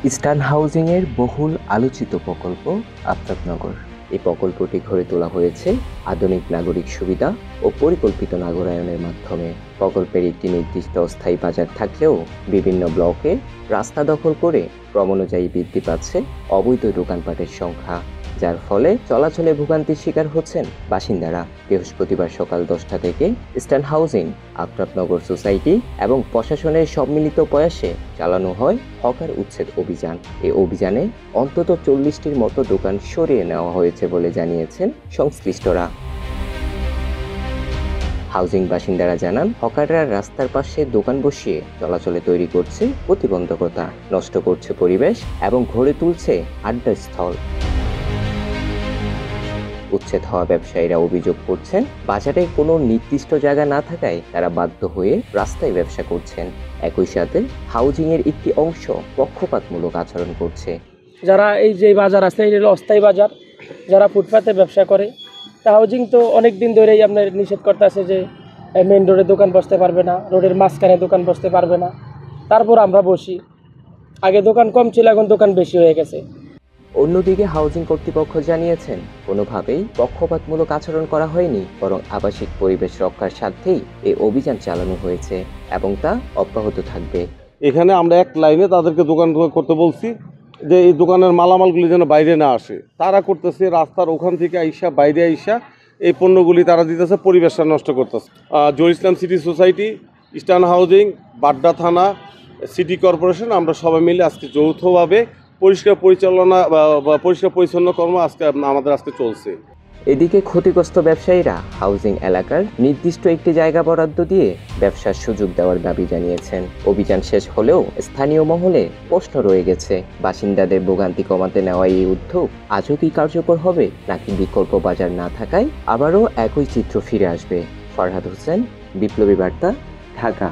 Eastern housing এর বহুল আলোচিত প্রকল্প আফতাবনগর। এই প্রকল্পটি গড়ে তোলা হয়েছে আধুনিক নাগরিক সুবিধা ও পরিকল্পিত নগরায়নের মাধ্যমে। প্রকল্পের একটি নির্দিষ্ট অস্থায়ী বাজার থাকলেও বিভিন্ন ব্লকে রাস্তা দখল করে ক্রমানুযায়ী বৃদ্ধি পাচ্ছে অবৈধ দোকানপাটের সংখ্যা, যার ফলে চলাচলে ভোগান্তির শিকার হচ্ছেন বাসিন্দারা। বৃহস্পতিবার সকাল 10টা থেকে ইস্টার্ন হাউজিং, আফতাবনগর সোসাইটি এবং প্রশাসনের সম্মিলিত প্রয়াসে চালানো হয় হকার উচ্ছেদ অভিযান। এই অভিযানে অন্তত 40টির মতো দোকান সরিয়ে নেওয়া হয়েছে বলে জানিয়েছেন সংশ্লিষ্টরা। হাউজিং বাসিন্দারা জানান, হকাররা রাস্তার পাশে দোকান বসিয়ে চলাচলে তৈরি করছে প্রতিবন্ধকতা, নষ্ট করছে পরিবেশ এবং গড়ে তুলছে আড্ডাস্থল। উচ্ছেদ হওয়া ব্যবসায়ীরা অভিযোগ করছেন, বাজারে কোনো নির্দিষ্ট জায়গা না থাকায় তারা বাধ্য হয়ে রাস্তায় ব্যবসা করছেন। একই সাথে হাউজিং এর একটি অংশ পক্ষপাতমূলক আচরণ করছে। যারা এই যে বাজার আছে, এই হলো অস্থায়ী বাজার, যারা ফুটপাতে ব্যবসা করে, তা হাউজিং তো অনেক দিন ধরেই আপনার নিষেধ করতে আছে যে মেন রোডে দোকান বসতে পারবে না, রোডের মাঝখানে দোকান বসতে পারবে না। তারপর আমরা বসি। আগে দোকান কম ছিল, এখন দোকান বেশি হয়ে গেছে। অন্যদিকে হাউজিং কর্তৃপক্ষ জানিয়েছেন, কোনোভাবেই পক্ষপাতমূলক আচরণ করা হয়নি, বরং আবাসিক পরিবেশ রক্ষার স্বার্থেই এই অভিযান চালানো হয়েছে এবং তা অব্যাহত থাকবে। এখানে আমরা এক লাইনে তাদেরকে দোকান করতে বলছি যে এই দোকানের মালামালগুলি যেন বাইরে না আসে। তারা করতেছে রাস্তার ওখান থেকে আইসা, বাইরে আইসা এই পণ্যগুলি তারা দিতেছে, পরিবেশটা নষ্ট করতেছে। Zahur Islam city society, eastern housing, Badda থানা, সিটি কর্পোরেশন, আমরা সবাই মিলে আজকে যৌথভাবে পরিষ্কার পরিচ্ছন্ন কর্ম আমাদের আজকে চলছে। এদিকে ক্ষতিগ্রস্ত ব্যবসায়ীরা হাউজিং এলাকার নির্দিষ্ট একটি জায়গা বরাদ্দ দিয়ে ব্যবসার সুযোগ দেওয়ার দাবি জানিয়েছেন। অভিযান শেষ হলেও স্থানীয় মহলে প্রশ্ন রয়ে গেছে, বাসিন্দাদের ভোগান্তি কমাতে নেওয়া এই উদ্যোগ আজও কি কার্যকর হবে, নাকি বিকল্প বাজার না থাকায় আবারও একই চিত্র ফিরে আসবে। ফরহাদ হোসেন, বিপ্লবী বার্তা, ঢাকা।